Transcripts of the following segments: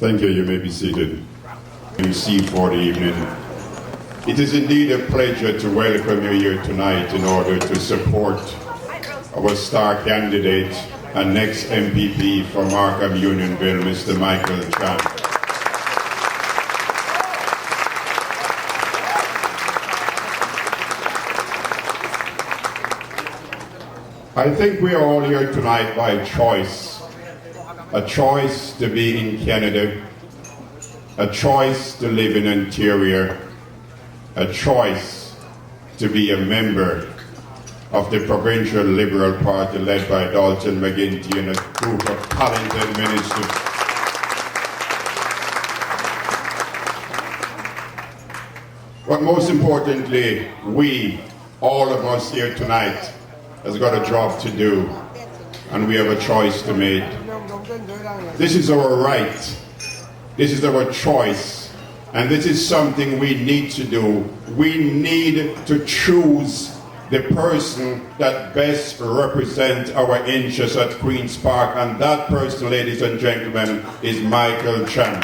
Thank you. You may be seated. MC for the evening. It is indeed a pleasure to welcome you here tonight in order to support our star candidate and next MPP for Markham Unionville, Mr. Michael Chan. I think we are all here tonight by choice. A choice to be in Canada, a choice to live in Ontario, a choice to be a member of the Provincial Liberal Party led by Dalton McGuinty and a group of talented ministers. But most importantly, we, all of us here tonight, has got a job to do, and we have a choice to make. This is our right, this is our choice, and this is something we need to do. We need to choose the person that best represents our interests at Queen's Park, and that person, ladies and gentlemen, is Michael Chan.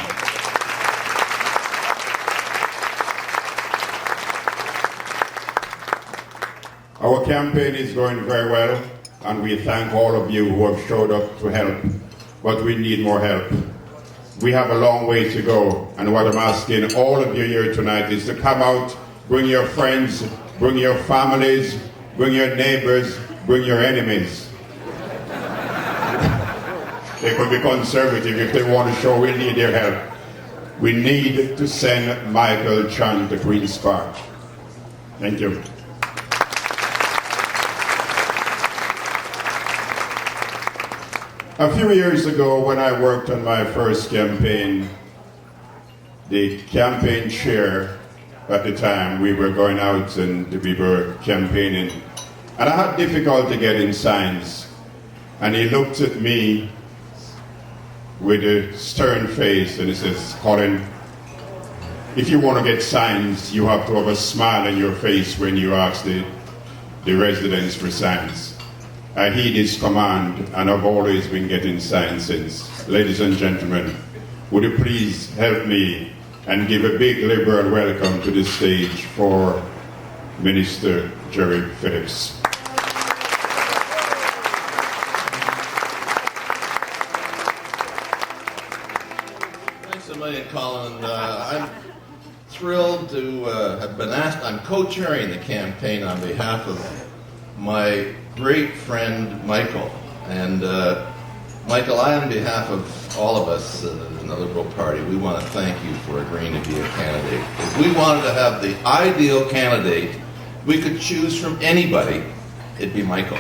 Our campaign is going very well, and we thank all of you who have showed up to help, but we need more help. We have a long way to go, and what I'm asking all of you here tonight is to come out, bring your friends, bring your families, bring your neighbors, bring your enemies. They could be conservative if they want to show we need their help. We need to send Michael Chan to Queen's Park. Thank you. A few years ago, when I worked on my first campaign, the campaign chair at the time, we were going out and we were campaigning, and I had difficulty getting signs. And he looked at me with a stern face and he says, "Colin, if you want to get signs, you have to have a smile on your face when you ask the residents for signs." I heed his command, and I've always been getting signs since. Ladies and gentlemen, would you please help me and give a big liberal welcome to the stage for Minister Gerry Phillips. Thanks a million, Colin. I'm thrilled to have been asked. I'm co-chairing the campaign on behalf of my great friend Michael. And Michael, on behalf of all of us in the Liberal Party, we want to thank you for agreeing to be a candidate. If we wanted to have the ideal candidate, we could choose from anybody, it'd be Michael.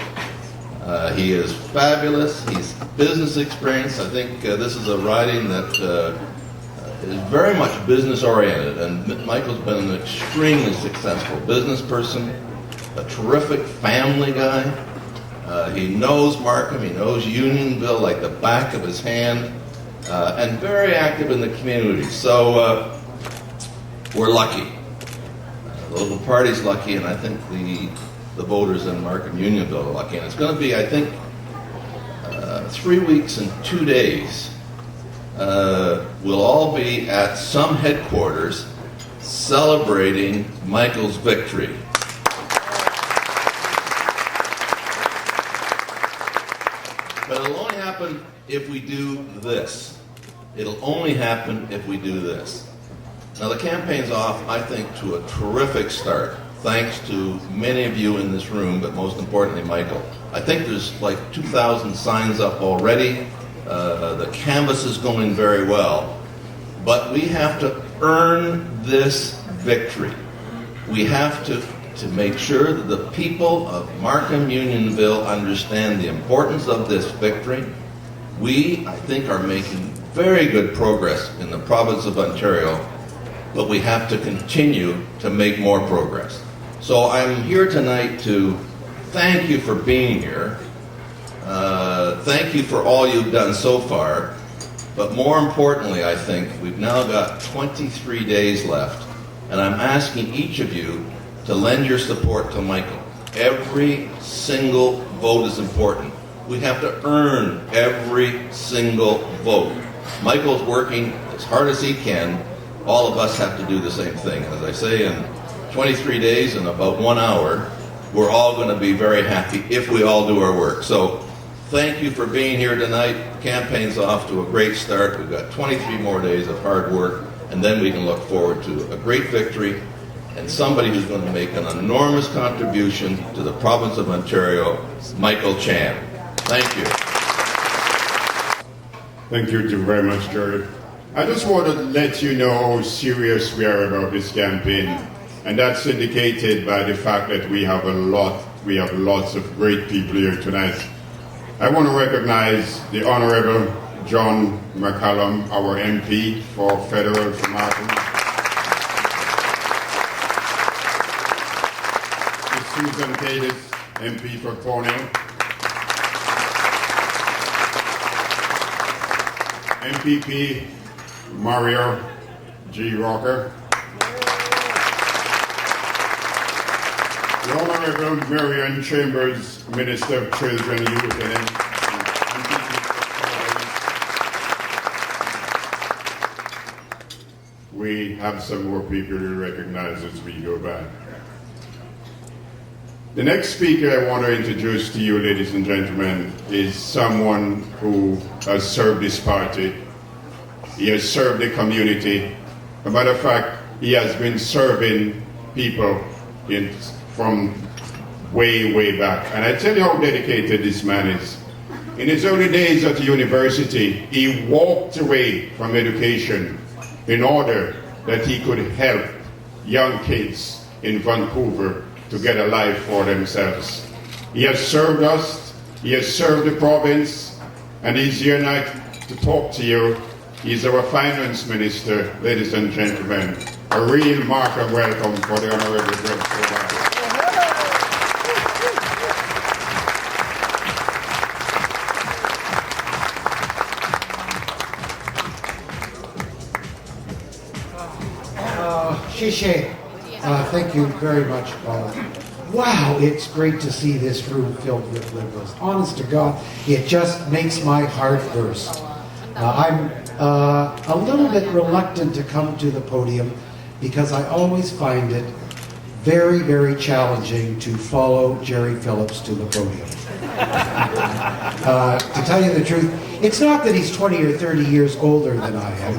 He is fabulous. He's business experience. I think this is a riding that is very much business oriented, and Michael's been an extremely successful business person, a terrific family guy. He knows Markham, he knows Unionville like the back of his hand, and very active in the community. So we're lucky. The Liberal Party's lucky, and I think the voters in Markham Unionville are lucky. And it's going to be, I think, 3 weeks and 2 days. We'll all be at some headquarters celebrating Michael's victory. But it'll only happen if we do this. It'll only happen if we do this. Now the campaign's off, I think, to a terrific start, thanks to many of you in this room, but most importantly, Michael. I think there's like 2,000 signs up already. The canvas is going very well. But we have to earn this victory. We have to make sure that the people of Markham Unionville understand the importance of this victory. We, I think, are making very good progress in the province of Ontario, but we have to continue to make more progress. So I'm here tonight to thank you for being here. Thank you for all you've done so far. But more importantly, I think, we've now got 23 days left, and I'm asking each of you to lend your support to Michael. Every single vote is important. We have to earn every single vote. Michael's working as hard as he can, all of us have to do the same thing. As I say, in 23 days and about 1 hour, we're all going to be very happy if we all do our work. So thank you for being here tonight. Campaign's off to a great start. We've got 23 more days of hard work, and then we can look forward to a great victory and somebody who's going to make an enormous contribution to the province of Ontario, Michael Chan. Thank you. Thank you very much, Jerry. I just want to let you know how serious we are about this campaign, and that's indicated by the fact that we have lots of great people here tonight. I want to recognize the Honorable John McCallum, our MP for Federal from Markham. Susan Cadiz, MP for Cornell. MPP Mario G. Rocker. The Honorable Marion Chambers, Minister of Children, Youth and We have some more people to recognize as we go by. The next speaker I want to introduce to you, ladies and gentlemen, is someone who has served this party. He has served the community. As a matter of fact, he has been serving people from way back. And I tell you how dedicated this man is. In his early days at the university, he walked away from education in order that he could help young kids in Vancouver to get a life for themselves. He has served us, he has served the province, and he's here tonight to talk to you. He's our finance minister, ladies and gentlemen. A real mark of welcome for the Honorable Greg Sobel. Thank you very much, Paula. Wow, it's great to see this room filled with Liberals. Honest to God, it just makes my heart burst. I'm a little bit reluctant to come to the podium because I always find it very challenging to follow Jerry Phillips to the podium. To tell you the truth, it's not that he's 20 or 30 years older than I am.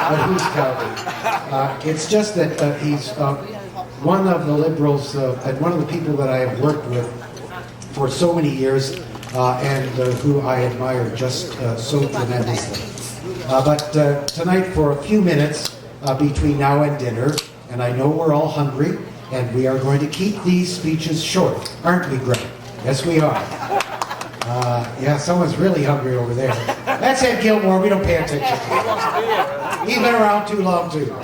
But who's counting? It's just that he's one of the Liberals and one of the people that I have worked with for so many years and who I admire just so tremendously. But tonight, for a few minutes between now and dinner, and I know we're all hungry, and we are going to keep these speeches short, aren't we, Greg? Yes, we are. Yeah, someone's really hungry over there. That's Ed Gilmore. We don't pay attention to him. He's been around too long, too.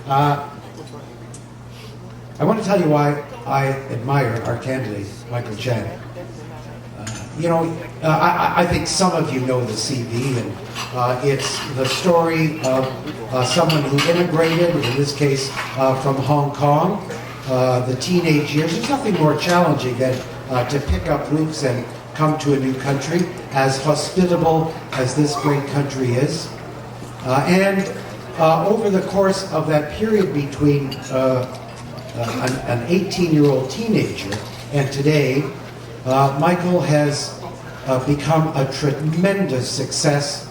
I want to tell you why I admire our candidate, Michael Chan. I think some of you know the CV, and it's the story of someone who immigrated, in this case from Hong Kong, the teenage years. There's nothing more challenging than to pick up roots and come to a new country, as hospitable as this great country is. And over the course of that period between an 18-year-old teenager and today, Michael has become a tremendous success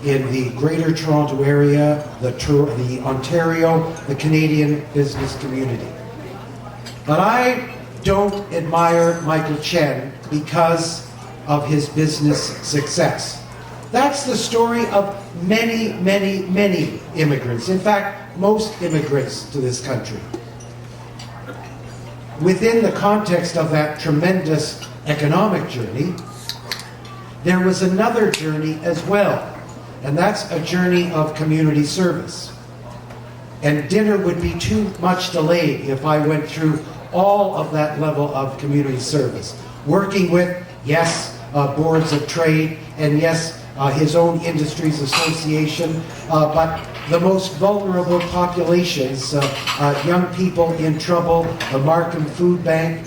in the Greater Toronto Area, the Ontario, the Canadian business community. But I don't admire Michael Chen because of his business success. That's the story of many immigrants. In fact, most immigrants to this country. Within the context of that tremendous economic journey, there was another journey as well, and that's a journey of community service. And dinner would be too much delayed if I went through all of that level of community service. Working with, yes, boards of trade, and yes, his own industries association, but the most vulnerable populations, young people in trouble, the Markham Food Bank,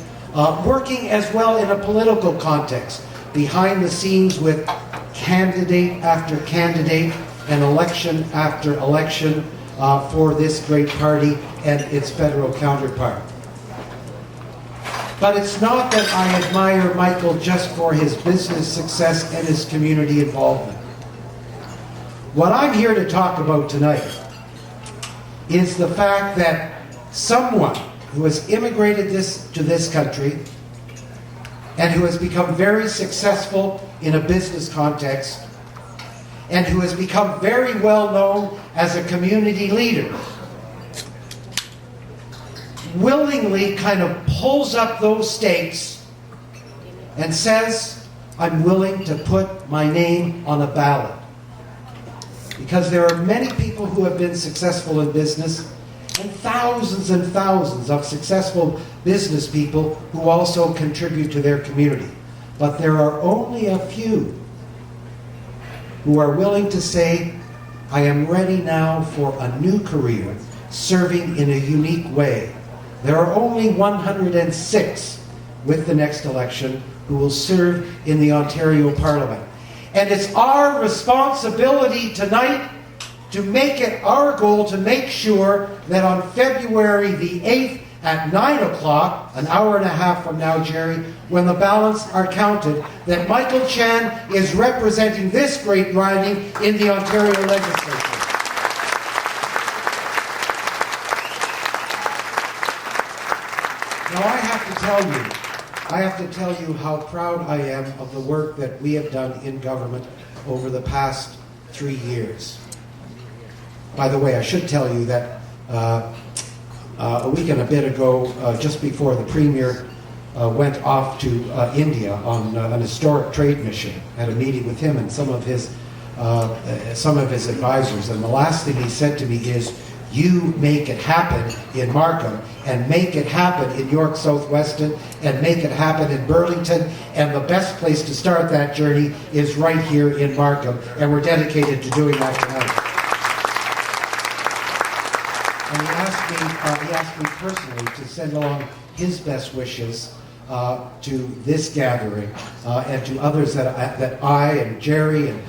working as well in a political context, behind the scenes with candidate after candidate, and election after election for this great party and its federal counterpart. But it's not that I admire Michael just for his business success and his community involvement. What I'm here to talk about tonight is the fact that someone who has immigrated to this country and who has become very successful in a business context and who has become very well known as a community leader willingly kind of pulls up those stakes and says, I'm willing to put my name on a ballot. Because there are many people who have been successful in business and thousands of successful business people who also contribute to their community. But there are only a few who are willing to say, I am ready now for a new career, serving in a unique way. There are only 106 with the next election who will serve in the Ontario Parliament. And it's our responsibility tonight to make it our goal to make sure that on February the 8th at 9 o'clock, an hour and a half from now, Jerry, when the ballots are counted, that Michael Chan is representing this great riding in the Ontario legislature. Now I have to tell you how proud I am of the work that we have done in government over the past 3 years. By the way, I should tell you that a week and a bit ago, just before the Premier went off to India on an historic trade mission, had a meeting with him and some of his advisors, and the last thing he said to me is, you make it happen in Markham, and make it happen in York South-Weston, and make it happen in Burlington, and the best place to start that journey is right here in Markham, and we're dedicated to doing that tonight. And he asked me personally to send along his best wishes to this gathering and to others that I and Jerry and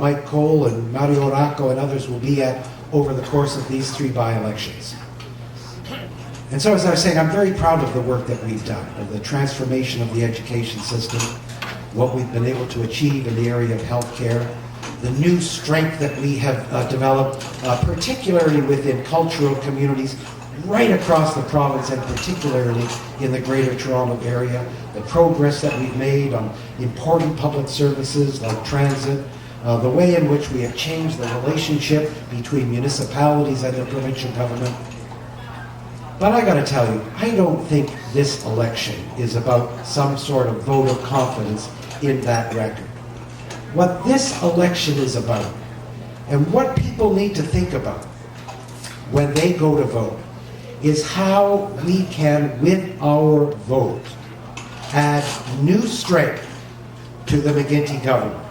Mike Cole and Mario Racco and others will be at over the course of these 3 by-elections. And so, as I was saying, I'm very proud of the work that we've done, of the transformation of the education system, what we've been able to achieve in the area of healthcare, the new strength that we have developed, particularly within cultural communities right across the province and particularly in the Greater Toronto area, the progress that we've made on important public services like transit, the way in which we have changed the relationship between municipalities and the provincial government. But I got to tell you, I don't think this election is about some sort of vote of confidence in that record. What this election is about, and what people need to think about when they go to vote, is how we can, with our vote, add new strength to the McGuinty government,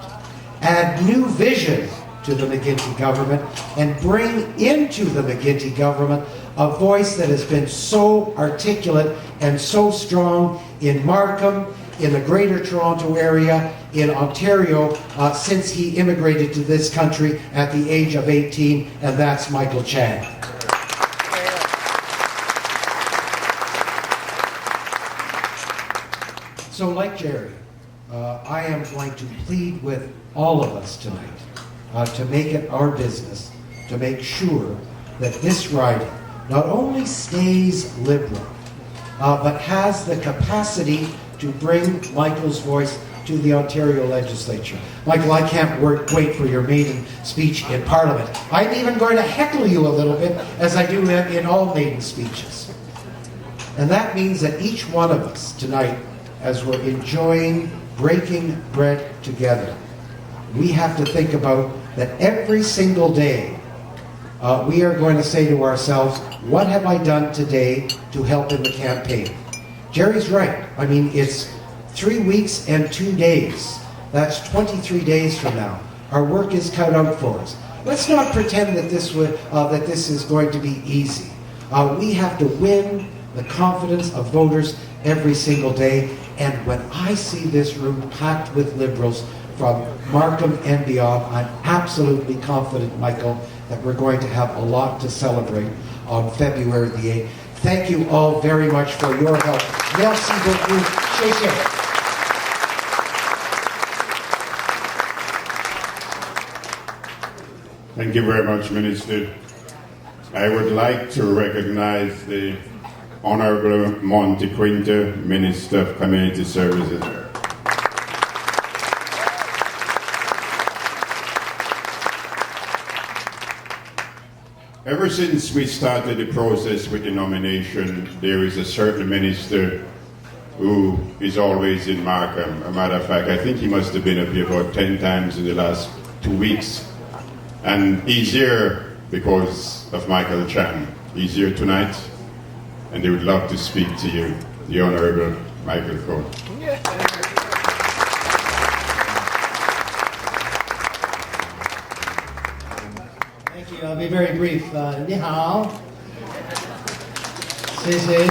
add new vision to the McGuinty government, and bring into the McGuinty government a voice that has been so articulate and so strong in Markham, in the Greater Toronto area, in Ontario, since he immigrated to this country at the age of 18, and that's Michael Chan. So like Jerry, I am going to plead with all of us tonight to make it our business to make sure that this riding not only stays liberal, but has the capacity to bring Michael's voice to the Ontario legislature. Michael, I can't wait for your maiden speech in Parliament. I'm even going to heckle you a little bit, as I do in all maiden speeches. And that means that each one of us tonight, as we're enjoying breaking bread together, we have to think about that every single day we are going to say to ourselves, what have I done today to help in the campaign? Jerry's right. I mean, it's 3 weeks and 2 days. That's 23 days from now. Our work is cut out for us. Let's not pretend that this is going to be easy. We have to win the confidence of voters every single day. And when I see this room packed with Liberals from Markham and beyond. I'm absolutely confident, Michael, that we're going to have a lot to celebrate on February the 8th. Thank you all very much for your help. Merci beaucoup. Shake. Thank you very much, Minister. I would like to recognize the Honorable Monte Quinto, Minister of Community Services. Ever since we started the process with the nomination, there is a certain minister who is always in Markham. A matter of fact, I think he must have been up here about 10 times in the last 2 weeks. And he's here because of Michael Chan. He's here tonight, and they would love to speak to you, the Honorable Michael Cohen. Thank you. I'll be very brief. 你好，谢谢。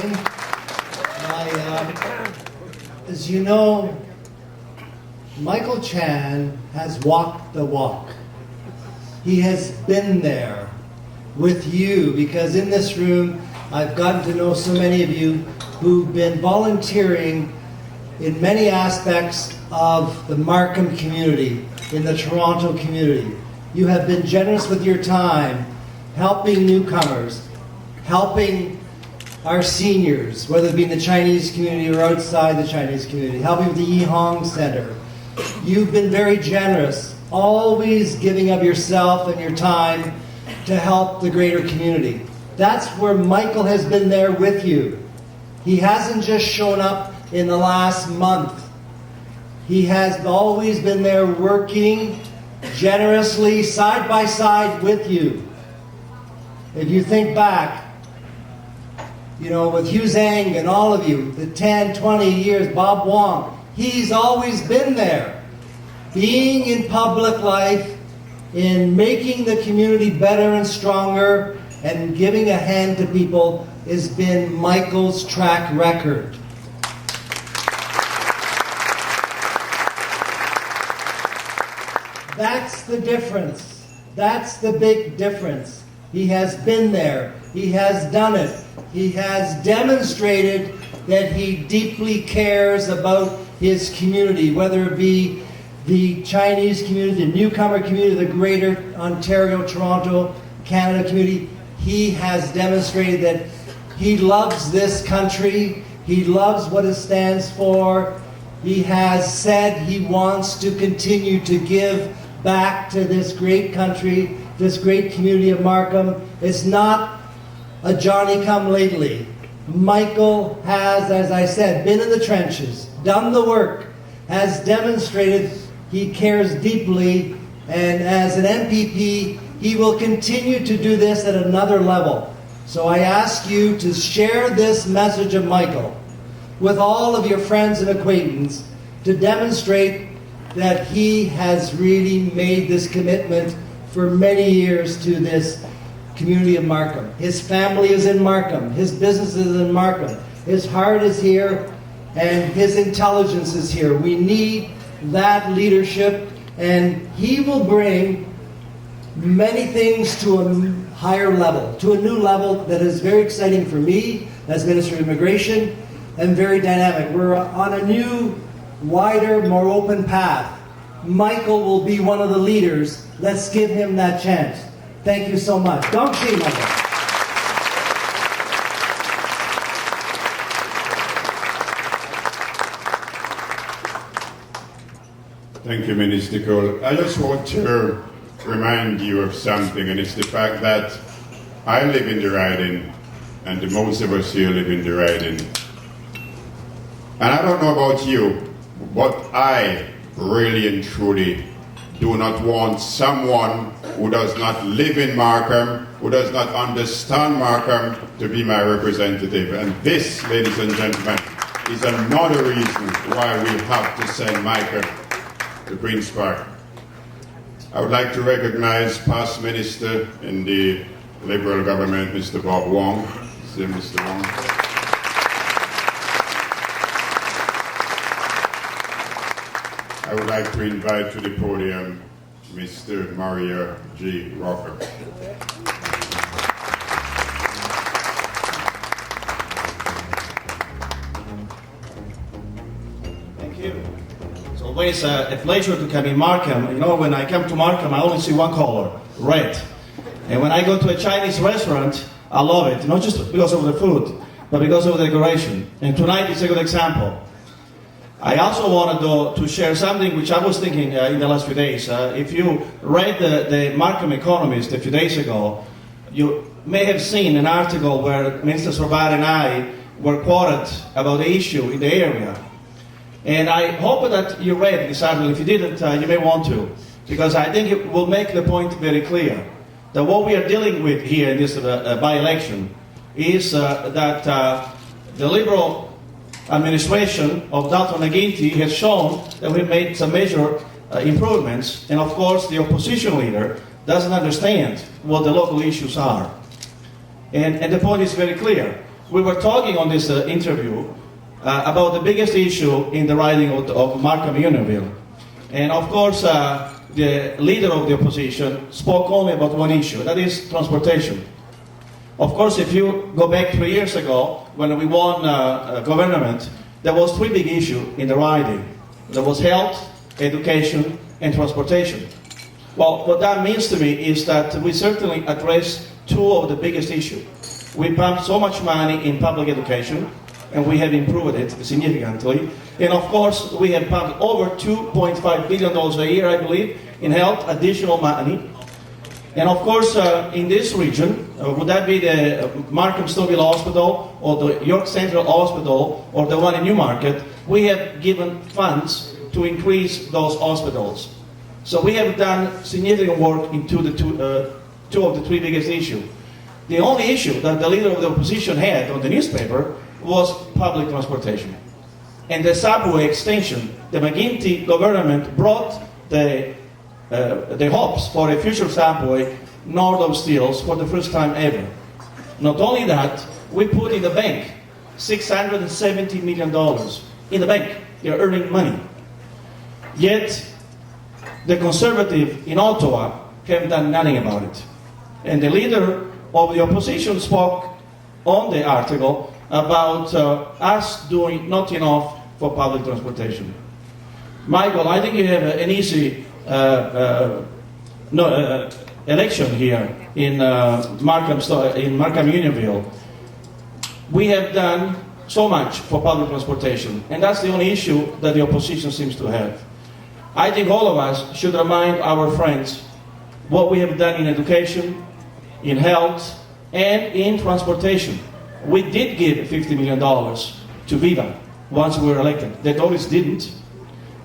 As you know, Michael Chan has walked the walk. He has been there with you, because in this room I've gotten to know so many of you who've been volunteering in many aspects of the Markham community, in the Toronto community. You have been generous with your time, helping newcomers, helping our seniors, whether it be in the Chinese community or outside the Chinese community, helping with the Yi Hong Center. You've been very generous, always giving of yourself and your time to help the greater community. That's where Michael has been there with you. He hasn't just shown up in the last month. He has always been there working generously, side by side with you. If you think back, with Hugh Zhang and all of you, the 10, 20 years, Bob Wong, he's always been there. Being in public life, in making the community better and stronger, and giving a hand to people has been Michael's track record. That's the difference. That's the big difference. He has been there. He has done it. He has demonstrated that he deeply cares about his community, whether it be the Chinese community, the newcomer community, the greater Ontario, Toronto, Canada community. He has demonstrated that he loves this country. He loves what it stands for. He has said he wants to continue to give back to this great country, this great community of Markham. It's not a Johnny-come-lately. Michael has, as I said, been in the trenches, done the work, has demonstrated he cares deeply, and as an MPP, he will continue to do this at another level. So I ask you to share this message of Michael with all of your friends and acquaintances to demonstrate that he has really made this commitment for many years to this community of Markham. His family is in Markham. His business is in Markham. His heart is here, and his intelligence is here. We need that leadership, and he will bring many things to a higher level, to a new level that is very exciting for me as Minister of Immigration, and very dynamic. We're on a new, wider, more open path. Michael will be one of the leaders. Let's give him that chance. Thank you so much. Don't see Michael. Thank you, Minister Cole. I just want to remind you of something, and it's the fact that I live in the riding, and the most of us here live in the riding. And I don't know about you, but I really and truly do not want someone who does not live in Markham, who does not understand Markham, to be my representative. And this, ladies and gentlemen, is another reason why we have to send Michael to Queen's Park. I would like to recognize past minister in the Liberal government, Mr. Bob Wong. See Mr. Wong. I would like to invite to the podium Mr. Maria G. Rocker. Thank you. It's always a pleasure to come in Markham. You know, when I come to Markham, I only see one color, red. And when I go to a Chinese restaurant, I love it, not just because of the food, but because of the decoration. And tonight is a good example. I also wanted to share something which I was thinking in the last few days. If you read the Markham Economist a few days ago, you may have seen an article where Minister Sorbar and I were quoted about the issue in the area. And I hope that you read this article. If you didn't, you may want to, because I think it will make the point very clear that what we are dealing with here in this by-election is that the Liberal administration of Dalton McGuinty has shown that we've made some major improvements, and of course the opposition leader doesn't understand what the local issues are. And the point is very clear. We were talking on this interview about the biggest issue in the riding of Markham Unionville. And of course, the leader of the opposition spoke only about one issue, that is transportation. Of course, if you go back 3 years ago, when we won government, there was three big issues in the riding. There was health, education, and transportation. Well, what that means to me is that we certainly addressed two of the biggest issues. We pumped so much money in public education, and we have improved it significantly. And of course, we have pumped over $2.5 billion a year, I believe, in health, additional money. And of course, in this region, would that be the Markham Stouffville Hospital, or the York Central Hospital, or the one in Newmarket, we have given funds to increase those hospitals. So we have done significant work into the two of the three biggest issues. The only issue that the leader of the opposition had on the newspaper was public transportation. And the subway extension, the McGuinty government brought the hopes for a future subway north of Steeles for the first time ever. Not only that, we put in the bank $670 million in the bank. They're earning money. Yet, the conservative in Ottawa have done nothing about it. And the leader of the opposition spoke on the article about us doing not enough for public transportation. Michael, I think you have an easy election here in Markham Unionville. We have done so much for public transportation, and that's the only issue that the opposition seems to have. I think all of us should remind our friends what we have done in education, in health, and in transportation. We did give $50 million to Viva once we were elected. The Tories didn't.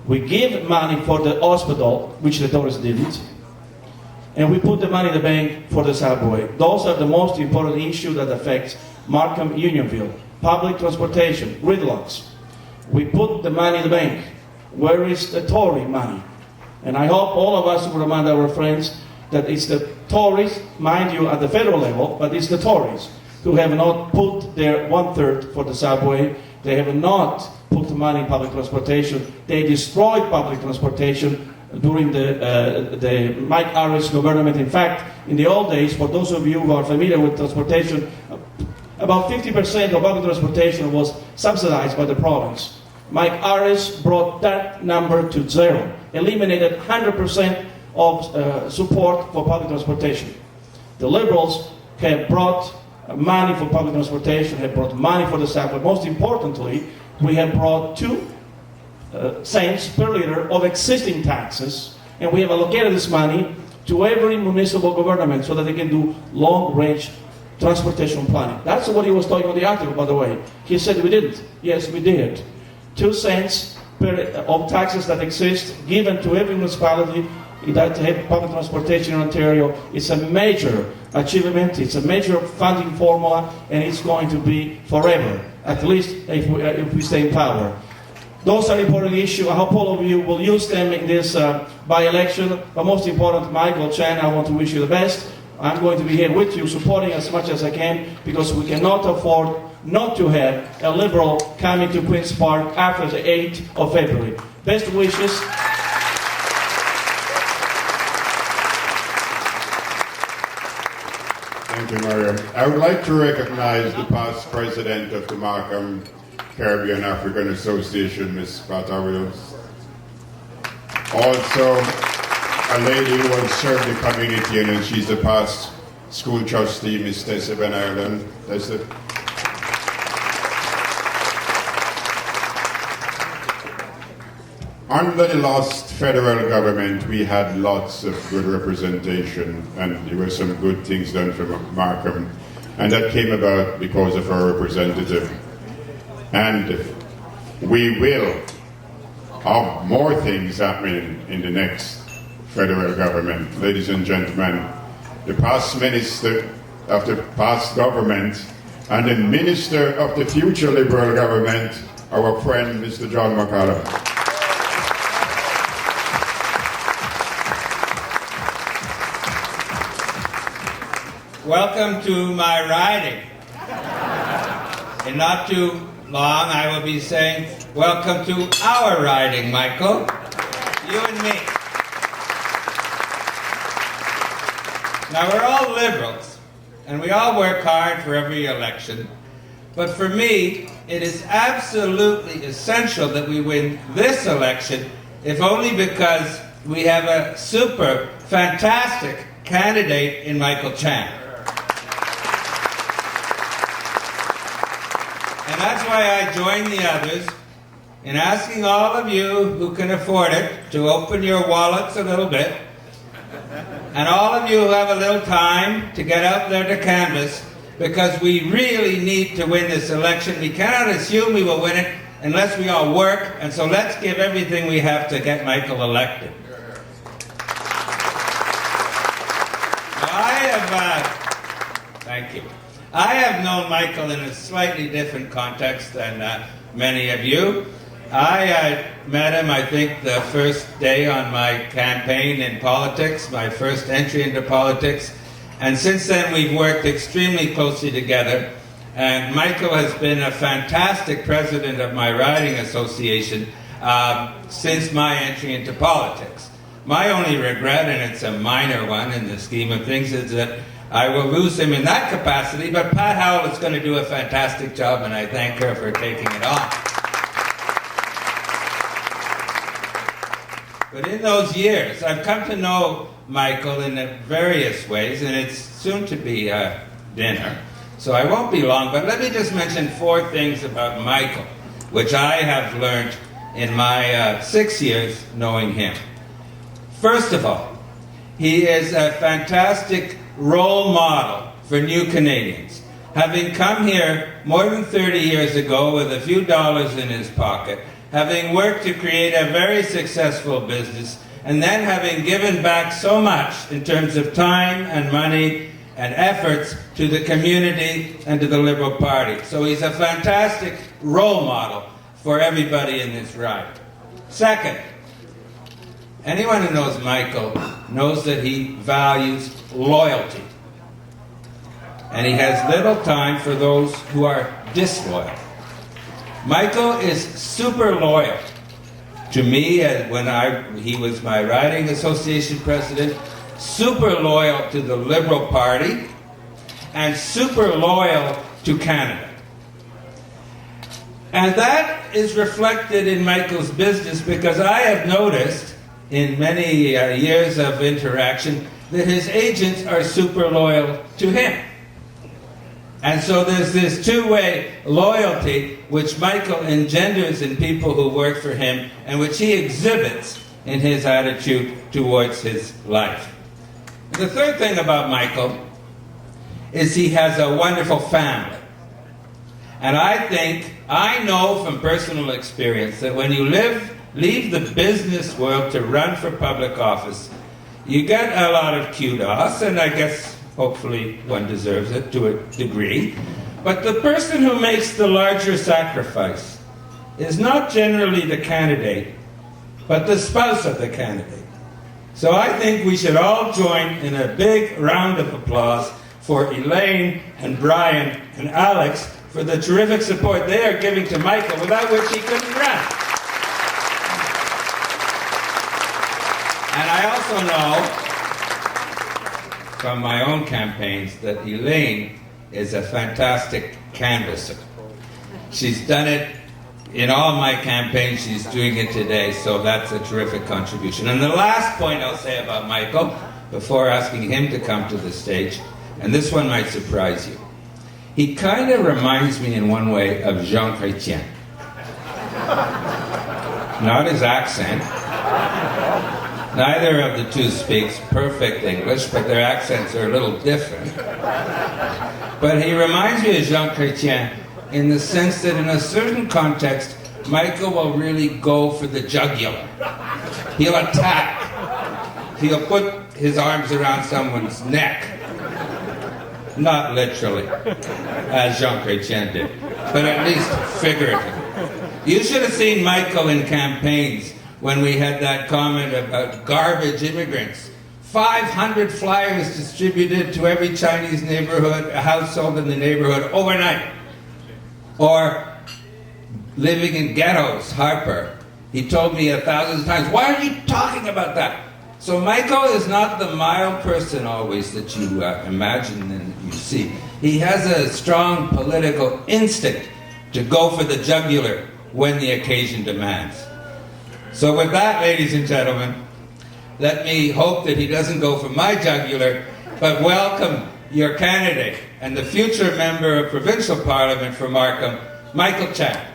We gave money for the hospital, which the Tories didn't. And we put the money in the bank for the subway. Those are the most important issues that affect Markham Unionville. Public transportation, gridlocks. We put the money in the bank. Where is the Tory money? And I hope all of us will remind our friends that it's the Tories, mind you, at the federal level, but it's the Tories who have not put their 1/3 for the subway. They have not put the money in public transportation. They destroyed public transportation during the Mike Harris government. In fact, in the old days, for those of you who are familiar with transportation, about 50% of public transportation was subsidized by the province. Mike Harris brought that number to zero, eliminated 100% of support for public transportation. The Liberals have brought money for public transportation, have brought money for the subway. Most importantly, we have brought 2 cents per liter of existing taxes, and we have allocated this money to every municipal government so that they can do long-range transportation planning. That's what he was talking about the article, by the way. He said we didn't. Yes, we did. 2 cents of taxes that exist given to every municipality that have public transportation in Ontario. It's a major achievement, it's a major funding formula, and it's going to be forever, at least if we stay in power. Those are important issues. I hope all of you will use them in this by-election. But most important, Michael Chan, I want to wish you the best. I'm going to be here with you, supporting as much as I can, because we cannot afford not to have a Liberal coming to Queen's Park after the 8th of February. Best wishes. Thank you, Mario. I would like to recognize the past president of the Markham Caribbean African Association, Ms. Bata Wills. Also, a lady who has served the community, and she's the past school trustee, Ms. Tessa Van Ireland. Tessa. Under the last federal government, we had lots of good representation, and there were some good things done from Markham, and that came about because of our representative. And we will have more things happening in the next federal government. Ladies and gentlemen, the past minister of the past government and the minister of the future Liberal government, our friend Mr. John McCallum. Welcome to my riding. In not too long, I will be saying, welcome to our riding, Michael. You and me. Now, we're all liberals, and we all work hard for every election. But for me, it is absolutely essential that we win this election, if only because we have a super fantastic candidate in Michael Chan. And that's why I join the others in asking all of you who can afford it to open your wallets a little bit, and all of you who have a little time to get out there to canvass, because we really need to win this election. We cannot assume we will win it unless we all work, and so let's give everything we have to get Michael elected. Thank you. I have known Michael in a slightly different context than many of you. I met him, I think, the first day on my campaign in politics, my first entry into politics. And since then, we've worked extremely closely together. And Michael has been a fantastic president of my riding association since my entry into politics. My only regret, and it's a minor one in the scheme of things, is that I will lose him in that capacity, but Pat Howell is going to do a fantastic job, and I thank her for taking it on. But in those years, I've come to know Michael in various ways, and it's soon to be dinner, so I won't be long, but let me just mention 4 things about Michael, which I have learned in my 6 years knowing him. First of all, he is a fantastic role model for new Canadians. Having come here more than 30 years ago with a few dollars in his pocket, having worked to create a very successful business, and then having given back so much in terms of time and money and efforts to the community and to the Liberal Party. So he's a fantastic role model for everybody in this ride. Second, anyone who knows Michael knows that he values loyalty. And he has little time for those who are disloyal. Michael is super loyal to me when he was my riding association president, super loyal to the Liberal Party, and super loyal to Canada. And that is reflected in Michael's business, because I have noticed in many years of interaction that his agents are super loyal to him. And so there's this two-way loyalty which Michael engenders in people who work for him, and which he exhibits in his attitude towards his life. The third thing about Michael is he has a wonderful family. And I know from personal experience that when you leave the business world to run for public office, you get a lot of kudos, and I guess hopefully one deserves it to a degree. But the person who makes the larger sacrifice is not generally the candidate, but the spouse of the candidate. So I think we should all join in a big round of applause for Elaine and Brian and Alex for the terrific support they are giving to Michael, without which he couldn't run. And I also know from my own campaigns that Elaine is a fantastic canvasser. She's done it in all my campaigns. She's doing it today, so that's a terrific contribution. And the last point I'll say about Michael, before asking him to come to the stage, and this one might surprise you. He kind of reminds me in one way of Jean Chrétien. Not his accent. Neither of the two speaks perfect English, but their accents are a little different. But he reminds me of Jean Chrétien in the sense that in a certain context, Michael will really go for the jugular. He'll attack. He'll put his arms around someone's neck. Not literally, as Jean Chrétien did, but at least figuratively. You should have seen Michael in campaigns when we had that comment about garbage immigrants. 500 flyers distributed to every Chinese neighborhood, household in the neighborhood overnight. Or living in ghettos, Harper. He told me 1,000 times, why are you talking about that? So Michael is not the mild person always that you imagine and you see. He has a strong political instinct to go for the jugular when the occasion demands. So with that, ladies and gentlemen, let me hope that he doesn't go for my jugular, but welcome your candidate and the future member of Provincial Parliament for Markham, Michael Chan.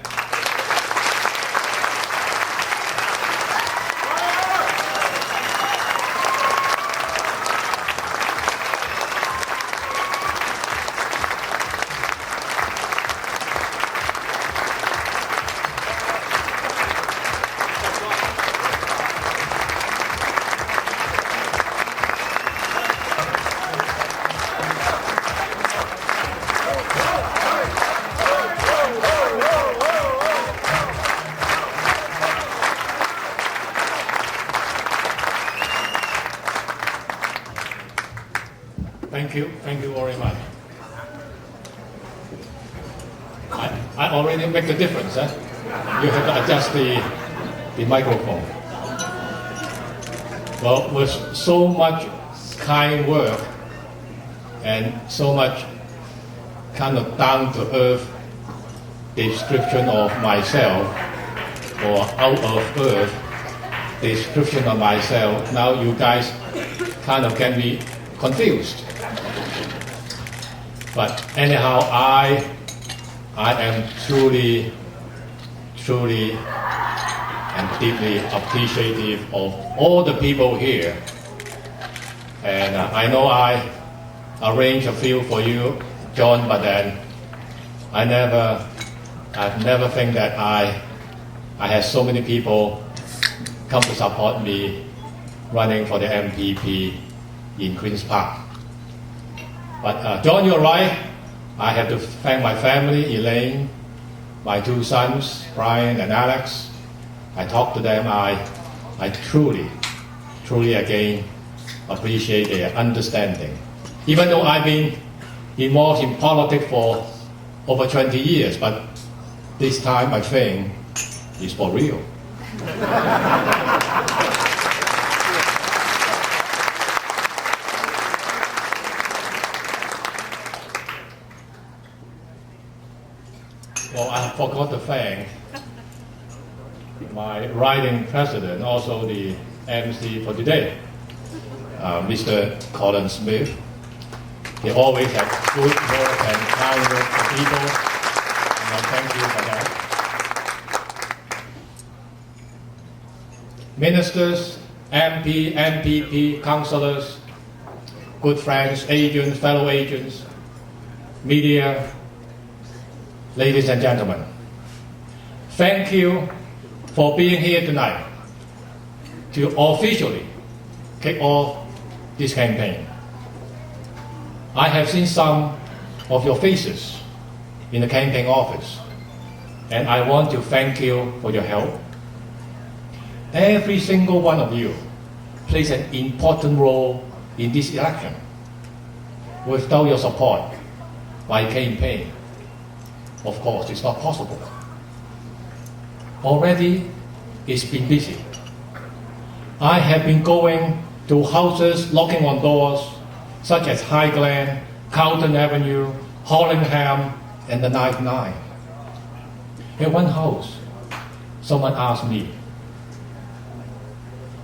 Thank you very much. I already make the difference. You have to adjust the microphone. Well, with so much kind work and so much kind of down-to-earth description of myself, or out-of-earth description of myself, now you guys kind of can be confused. But anyhow, I am truly and deeply appreciative of all the people here. And I know I arranged a few for you, John, but then I've never think that I had so many people come to support me running for the MPP in Queen's Park. But John, you're right. I have to thank my family, Elaine, my two sons, Brian and Alex. I talked to them. I truly again appreciate their understanding. Even though I've been involved in politics for over 20 years, but this time I think it's for real. Well, I forgot to thank my riding president, also the MC for today, Mr. Colin Smith. He always has good work and kind work for people, and I thank you for that. Ministers, MP, MPP, councillors, good friends, agents, fellow agents, media, ladies and gentlemen, thank you for being here tonight to officially kick off this campaign. I have seen some of your faces in the campaign office, and I want to thank you for your help. Every single one of you plays an important role in this election. Without your support, my campaign, of course, it's not possible. Already, it's been busy. I have been going to houses, knocking on doors, such as Highland, Carlton Avenue, Hollingham, and the 99. At one house, someone asked me,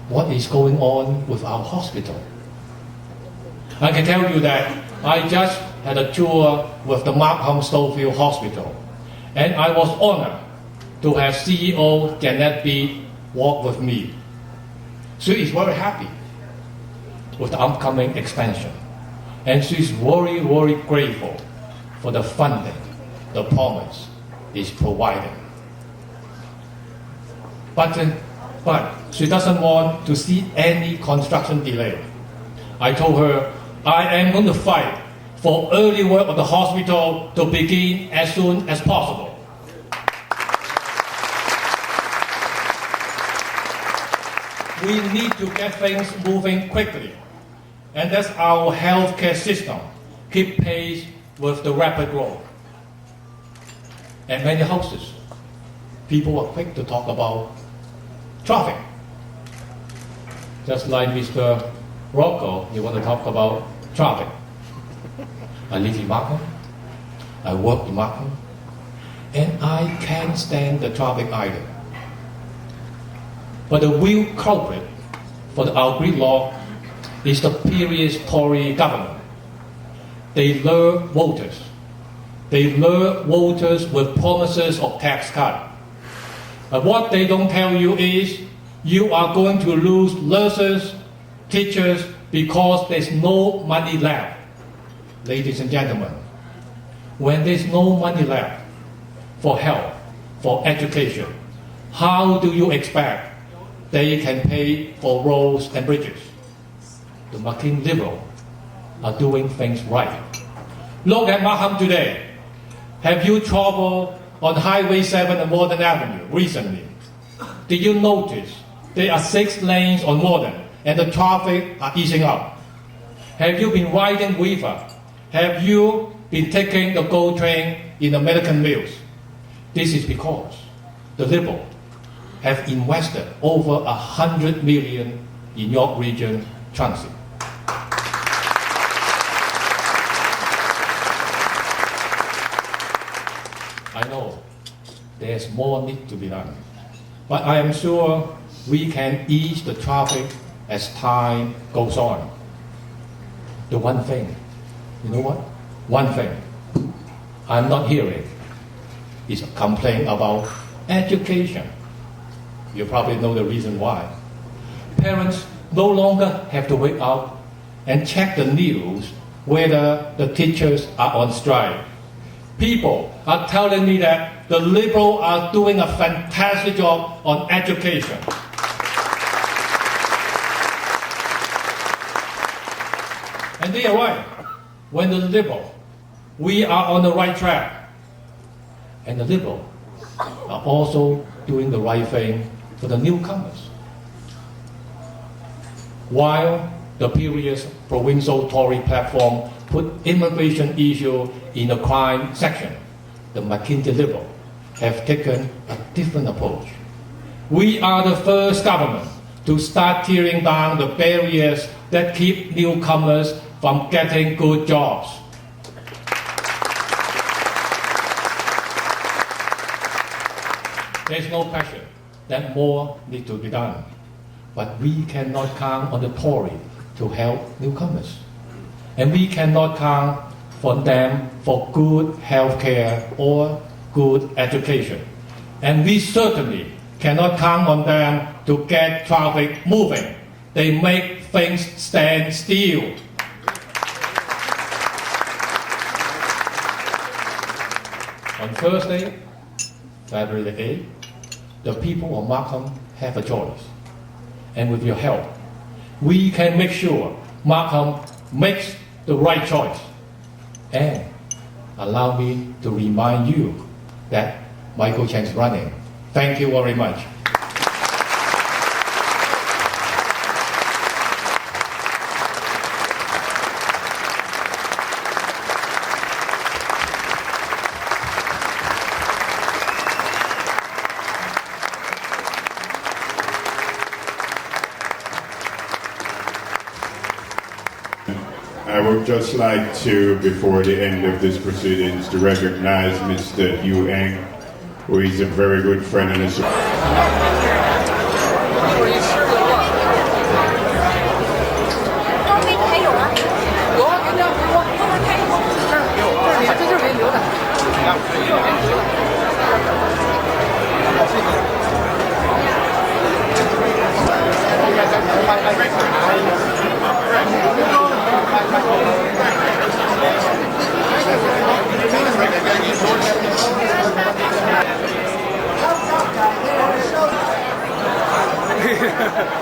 what is going on with our hospital? I can tell you that I just had a tour with the Markham Schofield Hospital, and I was honored to have CEO Janet B walk with me. She is very happy with the upcoming expansion, and she's very, very grateful for the funding the province is providing. But she doesn't want to see any construction delay. I told her I am going to fight for early work of the hospital to begin as soon as possible. We need to get things moving quickly, and that's our healthcare system keep pace with the rapid growth. At many houses, people are quick to talk about traffic. Just like Mr. Rocco, you want to talk about traffic. I live in Markham, I work in Markham, and I can't stand the traffic either. But the real culprit for our gridlock is the previous Tory government. They lure voters. They lure voters with promises of tax cut. But what they don't tell you is you are going to lose nurses, teachers, because there's no money left. Ladies and gentlemen, when there's no money left for health, for education, how do you expect they can pay for roads and bridges? The Markham Liberals are doing things right. Look at Markham today. Have you traveled on Highway 7 and Warden Avenue recently? Did you notice there are 6 lanes on Warden and the traffic are easing up? Have you been riding Weaver? Have you been taking the GO train in American Mills? This is because the Liberals have invested over $100 million in York Region Transit. I know there's more need to be done, but I am sure we can ease the traffic as time goes on. The one thing, you know what? One thing I'm not hearing is a complaint about education. You probably know the reason why. Parents no longer have to wake up and check the news whether the teachers are on strike. People are telling me that the Liberals are doing a fantastic job on education. And they are right. When the Liberals, we are on the right track. And the Liberals are also doing the right thing for the newcomers. While the previous provincial Tory platform put immigration issue in the crime section, the McKinsey Liberals have taken a different approach. We are the first government to start tearing down the barriers that keep newcomers from getting good jobs. There's no question that more needs to be done, but we cannot count on the Tory to help newcomers. And we cannot count on them for good health care or good education. And we certainly cannot count on them to get traffic moving. They make things stand still. On Thursday, February 8th, the people of Markham have a choice. And with your help, we can make sure Markham makes the right choice. And allow me to remind you that Michael Cheng is running. Thank you very much. I would just like to, before the end of this proceedings, to recognize Mr. Yu Eng, who is a very good friend and a supporter. 哈哈。